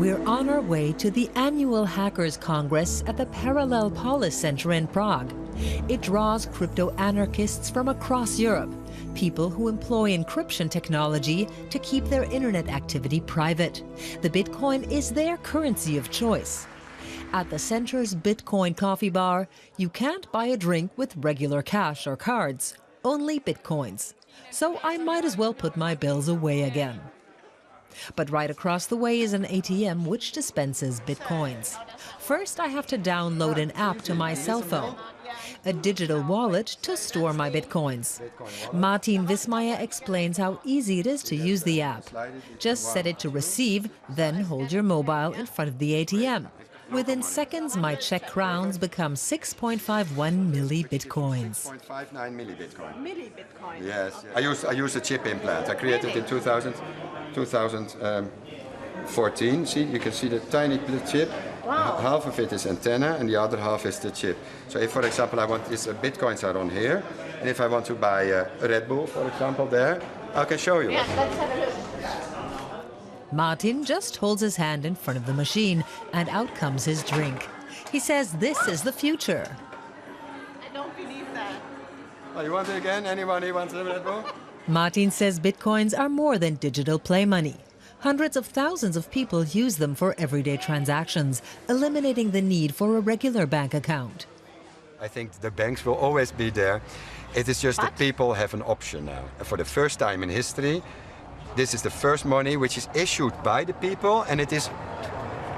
We're on our way to the annual Hackers Congress at the Parallel Polis Center in Prague. It draws crypto-anarchists from across Europe, people who employ encryption technology to keep their internet activity private. The Bitcoin is their currency of choice. At the center's Bitcoin coffee bar, you can't buy a drink with regular cash or cards, only Bitcoins. So I might as well put my bills away again. But right across the way is an ATM which dispenses Bitcoins. First, I have to download an app to my cell phone, a digital wallet to store my Bitcoins. Martin Wismeier explains how easy it is to use the app. Just set it to receive, then hold your mobile in front of the ATM. Within seconds, my Czech crowns become 6.51 milli-Bitcoins. 6.59 milli-Bitcoin. Milli-Bitcoin? Yes. I use a chip implant. I created in 2014. See, you can see the tiny little chip. Wow. Half of it is antenna and the other half is the chip. So if, for example, I want these Bitcoins are on here, and if I want to buy a Red Bull, for example, there, I can show you. Yeah, let's have a look. Martin just holds his hand in front of the machine, and out comes his drink. He says this is the future. I don't believe that. Oh, you want it again? Anyone who wants a Red Bull? Martin says Bitcoins are more than digital play money. Hundreds of thousands of people use them for everyday transactions, eliminating the need for a regular bank account. I think the banks will always be there. It is just that people have an option now. For the first time in history, this is the first money which is issued by the people and it is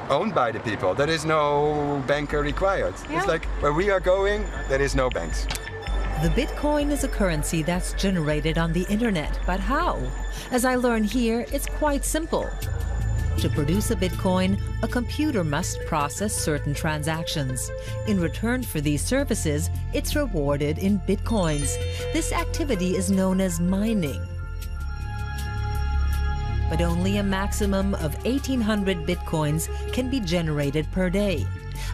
owned by the people. There is no banker required. Yeah. It's like where we are going, there is no banks. The Bitcoin is a currency that's generated on the internet, but how? As I learn here, it's quite simple. To produce a Bitcoin, a computer must process certain transactions. In return for these services, it's rewarded in Bitcoins. This activity is known as mining. But only a maximum of 1,800 Bitcoins can be generated per day.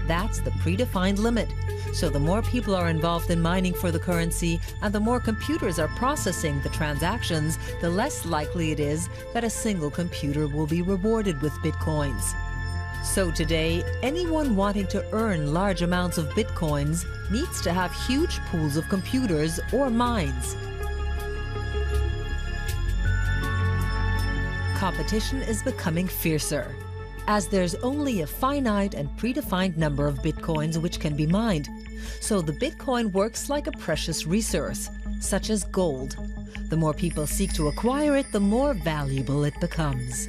That's the predefined limit. So the more people are involved in mining for the currency and the more computers are processing the transactions, the less likely it is that a single computer will be rewarded with Bitcoins. So today, anyone wanting to earn large amounts of Bitcoins needs to have huge pools of computers or mines. Competition is becoming fiercer, as there's only a finite and predefined number of Bitcoins which can be mined. So the Bitcoin works like a precious resource, such as gold. The more people seek to acquire it, the more valuable it becomes.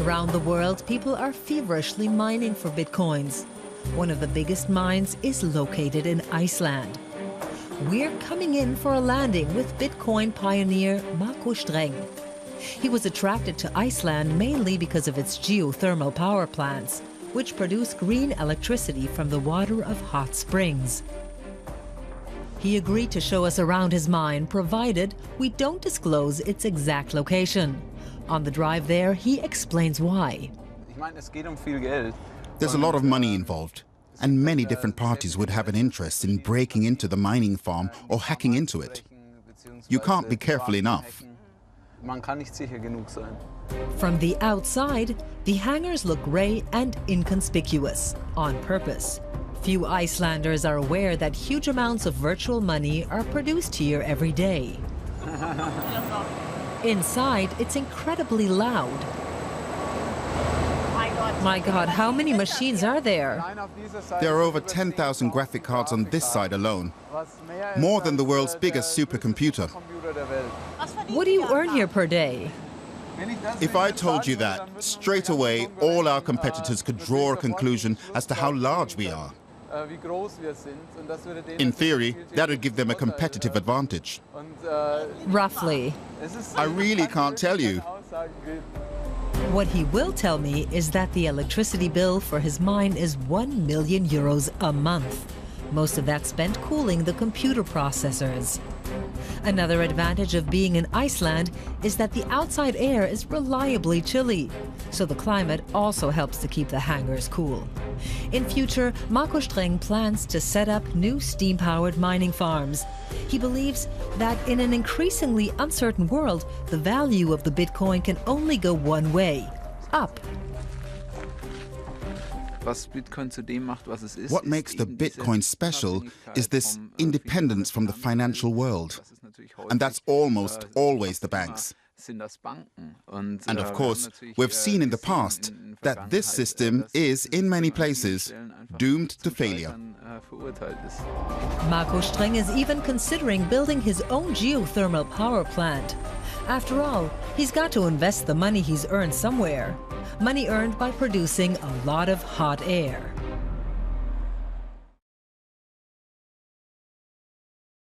Around the world, people are feverishly mining for Bitcoins. One of the biggest mines is located in Iceland. We're coming in for a landing with Bitcoin pioneer Marco Streng. He was attracted to Iceland mainly because of its geothermal power plants, which produce green electricity from the water of hot springs. He agreed to show us around his mine, provided we don't disclose its exact location. On the drive there, he explains why. There's a lot of money involved, and many different parties would have an interest in breaking into the mining farm or hacking into it. You can't be careful enough. From the outside, the hangars look grey and inconspicuous, on purpose. Few Icelanders are aware that huge amounts of virtual money are produced here every day. Inside, it's incredibly loud. My God, how many machines are there? There are over 10,000 graphic cards on this side alone, more than the world's biggest supercomputer. What do you earn here per day? If I told you that, straight away all our competitors could draw a conclusion as to how large we are. In theory, that would give them a competitive advantage. Roughly. I really can't tell you. What he will tell me is that the electricity bill for his mine is €1 million a month. Most of that spent cooling the computer processors. Another advantage of being in Iceland is that the outside air is reliably chilly, so the climate also helps to keep the hangars cool. In future, Marco Streng plans to set up new steam-powered mining farms. He believes that in an increasingly uncertain world, the value of the Bitcoin can only go one way, up. What makes the Bitcoin special is this independence from the financial world. And that's almost always the banks. And of course, we've seen in the past that this system is, in many places, doomed to failure. Marco Streng is even considering building his own geothermal power plant. After all, he's got to invest the money he's earned somewhere. Money earned by producing a lot of hot air.